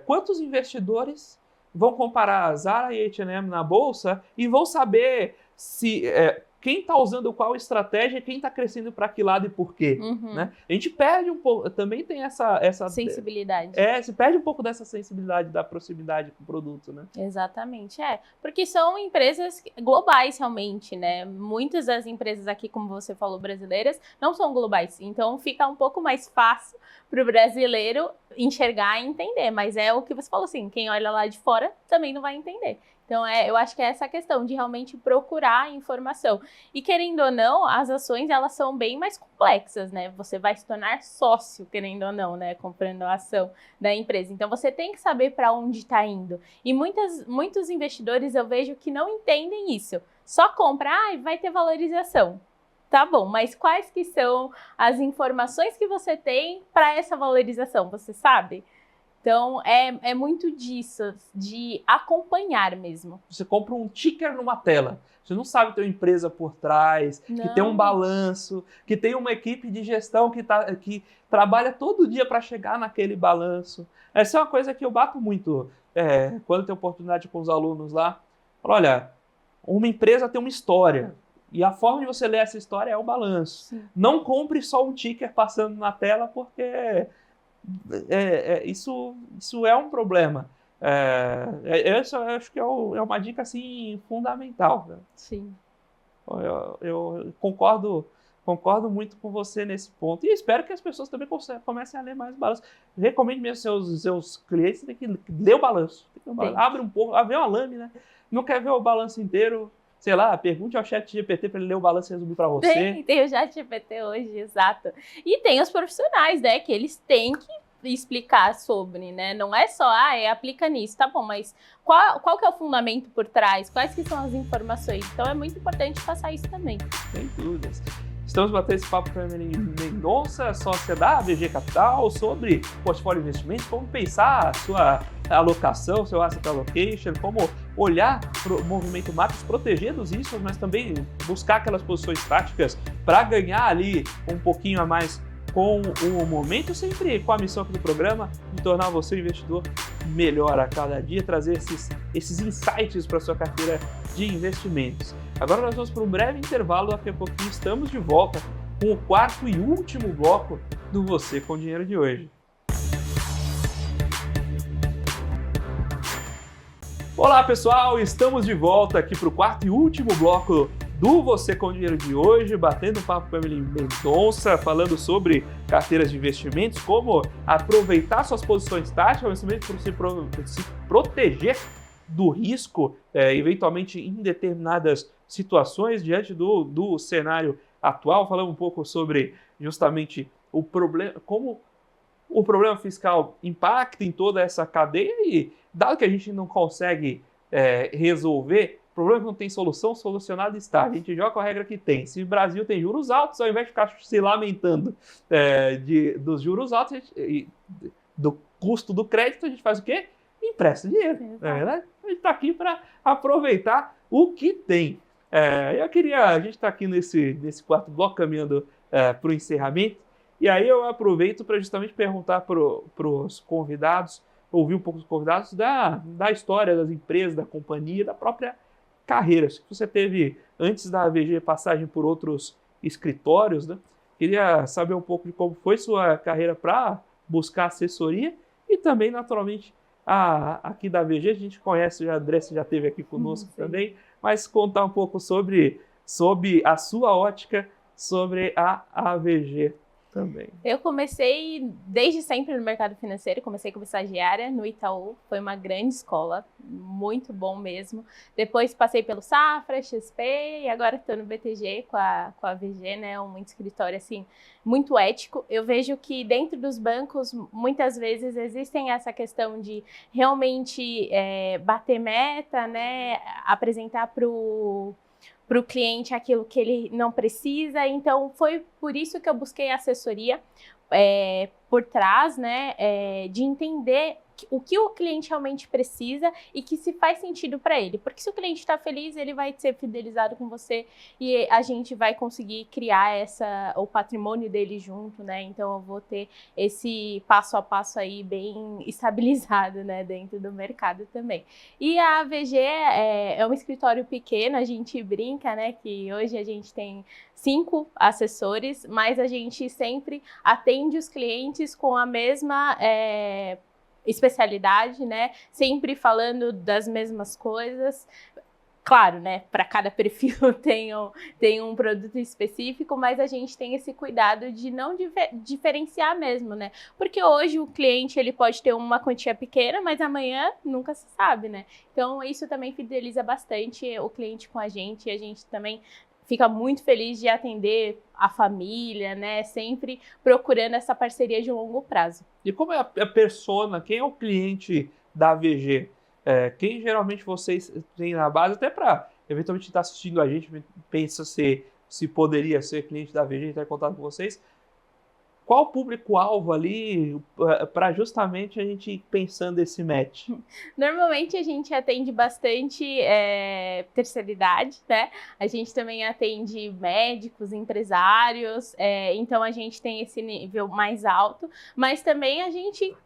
quantos investidores vão comparar a Zara e H&M na bolsa e vão saber se quem está usando qual estratégia, quem está crescendo para que lado e por quê? Uhum. Né? A gente perde um pouco, também tem essa sensibilidade. Se perde um pouco dessa sensibilidade da proximidade com o produto, né? Exatamente, porque são empresas globais realmente, né? Muitas das empresas aqui, como você falou, brasileiras, não são globais, então fica um pouco mais fácil para o brasileiro enxergar e entender, mas é o que você falou assim, quem olha lá de fora também não vai entender. Então, eu acho que é essa questão de realmente procurar informação. E, querendo ou não, as ações, elas são bem mais complexas, né? Você vai se tornar sócio, querendo ou não, né? Comprando a ação da empresa. Então, você tem que saber para onde está indo. E muitos investidores, eu vejo que não entendem isso. Só compra, vai ter valorização. Tá bom, mas quais que são as informações que você tem para essa valorização? Você sabe? Então, é muito disso, de acompanhar mesmo. Você compra um ticker numa tela. Você não sabe que tem uma empresa por trás, que tem um balanço, que tem uma equipe de gestão que trabalha todo dia para chegar naquele balanço. Essa é uma coisa que eu bato muito quando tenho oportunidade com os alunos lá. Olha, uma empresa tem uma história. E a forma de você ler essa história é o balanço. Sim. Não compre só um ticker passando na tela, porque... isso é um problema. Eu acho que é uma dica assim, fundamental. Né? Sim. Eu concordo muito com você nesse ponto. E espero que as pessoas também comecem a ler mais balanço. Recomendo mesmo seus clientes tem que ler o balanço. Abre um pouco, vê uma lâmina. Não quer ver o balanço inteiro? Sei lá, pergunte ao ChatGPT para ele ler o balanço e resumir para você. Tem o ChatGPT hoje, exato. E tem os profissionais, né, que eles têm que explicar sobre, né? Não é só, aplica nisso, tá bom, mas qual que é o fundamento por trás? Quais que são as informações? Então é muito importante passar isso também. Sem dúvidas. Estamos batendo esse papo com a Emeline Mendonça, sócia da VG Capital, sobre portfólio de investimentos, como pensar a sua alocação, seu asset allocation, como olhar para o movimento macro, proteger dos riscos, mas também buscar aquelas posições táticas para ganhar ali um pouquinho a mais com o momento, sempre com a missão aqui do programa de tornar você um investidor melhor a cada dia, trazer esses insights para a sua carteira de investimentos. Agora nós vamos para um breve intervalo, daqui a pouquinho estamos de volta com o quarto e último bloco do Você com Dinheiro de hoje. Olá pessoal, estamos de volta aqui para o quarto e último bloco do Você com Dinheiro de hoje, batendo um papo com a Emeline Mendonça, falando sobre carteiras de investimentos, como aproveitar suas posições táticas, para se proteger do risco, eventualmente em determinadas situações diante do cenário atual. Falamos um pouco sobre justamente o problema, como o problema fiscal impacta em toda essa cadeia e, dado que a gente não consegue resolver, o problema que não tem solução, solucionado está. A gente joga com a regra que tem. Se o Brasil tem juros altos, ao invés de ficar se lamentando dos juros altos, do custo do crédito, a gente faz o quê? Empresta dinheiro. Não é verdade? A gente está aqui para aproveitar o que tem. A gente está aqui nesse quarto bloco, caminhando para o encerramento, e aí eu aproveito para justamente perguntar para os convidados, ouvir um pouco dos convidados da história das empresas, da companhia, da própria carreira. Se você teve, antes da VG, passagem por outros escritórios, né? Queria saber um pouco de como foi sua carreira para buscar assessoria e também, naturalmente, aqui da VG, a gente conhece, a Andressa já esteve aqui conosco também, mas contar um pouco sobre a sua ótica sobre a AVG também. Eu comecei desde sempre no mercado financeiro, comecei como estagiária no Itaú, foi uma grande escola, muito bom mesmo. Depois passei pelo Safra, XP e agora estou no BTG com a AVG, né, um escritório assim muito ético. Eu vejo que dentro dos bancos muitas vezes existem essa questão de realmente bater meta, né, apresentar para o cliente aquilo que ele não precisa. Então, foi por isso que eu busquei assessoria por trás, né, de entender o que o cliente realmente precisa e que se faz sentido para ele. Porque se o cliente está feliz, ele vai ser fidelizado com você e a gente vai conseguir criar o patrimônio dele junto, né? Então, eu vou ter esse passo a passo aí bem estabilizado, né, dentro do mercado também. E a AVG é um escritório pequeno, a gente brinca, né, que hoje a gente tem 5 assessores, mas a gente sempre atende os clientes com a mesma especialidade, né? Sempre falando das mesmas coisas. Claro, né? Para cada perfil tem um produto específico, mas a gente tem esse cuidado de não diferenciar mesmo, né? Porque hoje o cliente ele pode ter uma quantia pequena, mas amanhã nunca se sabe, né? Então isso também fideliza bastante o cliente com a gente, e a gente também fica muito feliz de atender a família, né? Sempre procurando essa parceria de longo prazo. E como é a persona, quem é o cliente da AVG? Quem geralmente vocês têm na base, até para eventualmente estar assistindo a gente, pensa se poderia ser cliente da AVG e estar em contato com vocês. Qual o público-alvo ali para justamente a gente ir pensando esse match? Normalmente a gente atende bastante terceira idade, né? A gente também atende médicos, empresários, então a gente tem esse nível mais alto, mas também a gente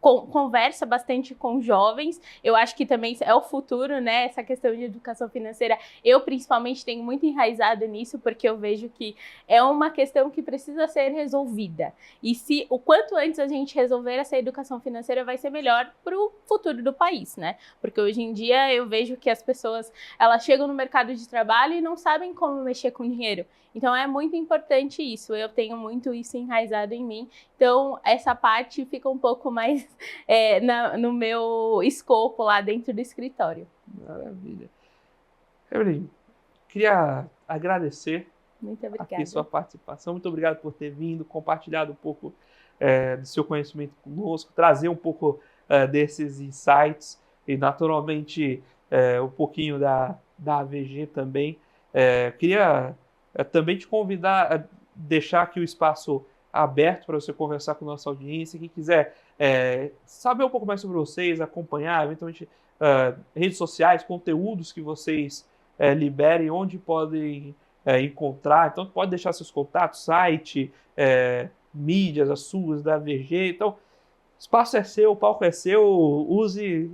conversa bastante com jovens. Eu acho que também é o futuro, né? Essa questão de educação financeira, eu principalmente tenho muito enraizado nisso, porque eu vejo que é uma questão que precisa ser resolvida. E se o quanto antes a gente resolver essa educação financeira, vai ser melhor para o futuro do país, né? Porque hoje em dia eu vejo que as pessoas, elas chegam no mercado de trabalho e não sabem como mexer com dinheiro. Então é muito importante isso, eu tenho muito isso enraizado em mim, então essa parte fica um pouco mais no meu escopo lá dentro do escritório. Maravilha. Evelyn, queria agradecer muito obrigada. Aqui sua participação, muito obrigado por ter vindo, compartilhado um pouco do seu conhecimento conosco, trazer um pouco desses insights e naturalmente um pouquinho da AVG também. Queria também te convidar a deixar aqui o espaço aberto para você conversar com a nossa audiência. Quem quiser saber um pouco mais sobre vocês, acompanhar, eventualmente redes sociais, conteúdos que vocês liberem, onde podem encontrar. Então, pode deixar seus contatos, site, mídias, as suas, da AVG. Então, o espaço é seu, o palco é seu, use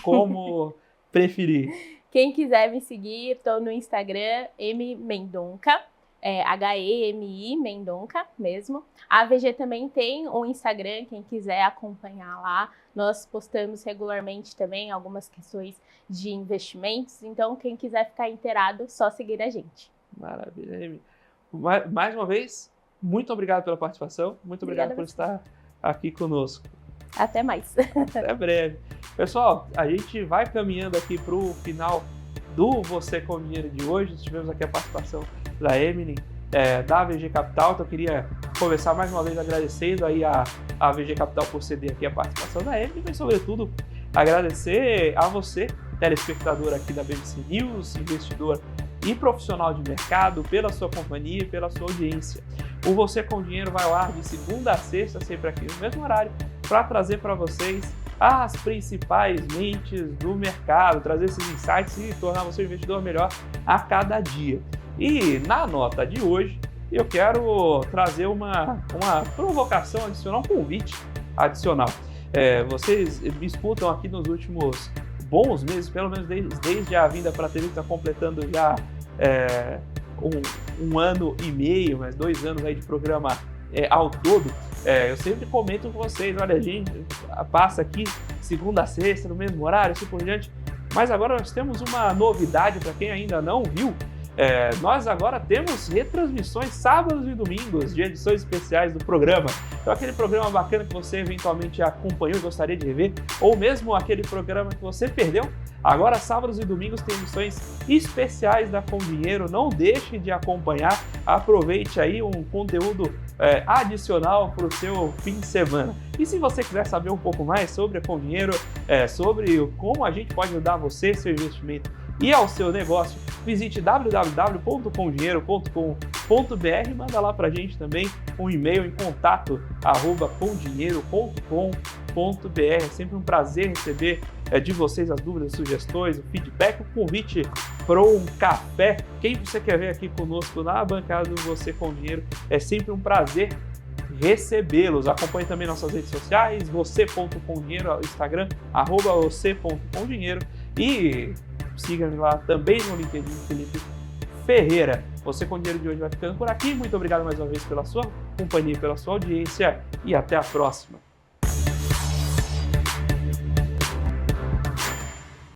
como preferir. Quem quiser me seguir, estou no Instagram, mmendonca, H-E-M-I, Mendonca mesmo. A AVG também tem um Instagram, quem quiser acompanhar lá. Nós postamos regularmente também algumas questões de investimentos, então quem quiser ficar inteirado, só seguir a gente. Maravilha, Amy. Mais uma vez, muito obrigado pela participação, muito obrigado por estar aqui conosco. Até mais. Até breve. Pessoal, a gente vai caminhando aqui para o final do Você com Dinheiro de hoje. Tivemos aqui a participação da Emily, da AVG Capital. Então eu queria começar mais uma vez agradecendo aí a AVG Capital por ceder aqui a participação da Emily, mas sobretudo agradecer a você, telespectador aqui da BBC News, investidor e profissional de mercado, pela sua companhia e pela sua audiência. O Você com Dinheiro vai ao ar de segunda a sexta, sempre aqui no mesmo horário, para trazer para vocês as principais mentes do mercado, trazer esses insights e tornar você um investidor melhor a cada dia. E na nota de hoje, eu quero trazer uma provocação adicional, um convite adicional. Vocês me escutam aqui nos últimos bons meses, pelo menos desde a vinda para a TV, que está completando já um ano e meio, mas 2 anos aí de programa ao todo. Eu sempre comento com vocês, olha, a gente passa aqui segunda a sexta, no mesmo horário, assim por diante. Mas agora nós temos uma novidade para quem ainda não viu. Nós agora temos retransmissões sábados e domingos de edições especiais do programa. Então aquele programa bacana que você eventualmente acompanhou e gostaria de rever, ou mesmo aquele programa que você perdeu, agora sábados e domingos tem edições especiais da Com Dinheiro. Não deixe de acompanhar, aproveite aí um conteúdo adicional para o seu fim de semana. E se você quiser saber um pouco mais sobre a Com Dinheiro, sobre como a gente pode ajudar você, seu investimento e ao seu negócio, visite www.comdinheiro.com.br e manda lá pra gente também um e-mail em contato@comdinheiro.com.br. É sempre um prazer receber de vocês as dúvidas, sugestões, o feedback, o convite para um café. Quem você quer ver aqui conosco na bancada do Você com Dinheiro, é sempre um prazer recebê-los. Acompanhe também nossas redes sociais, você.comdinheiro, Instagram, @você.comdinheiro, e siga-me lá também no LinkedIn, Felipe Ferreira. Você com Dinheiro de hoje vai ficando por aqui. Muito obrigado mais uma vez pela sua companhia, pela sua audiência, e até a próxima.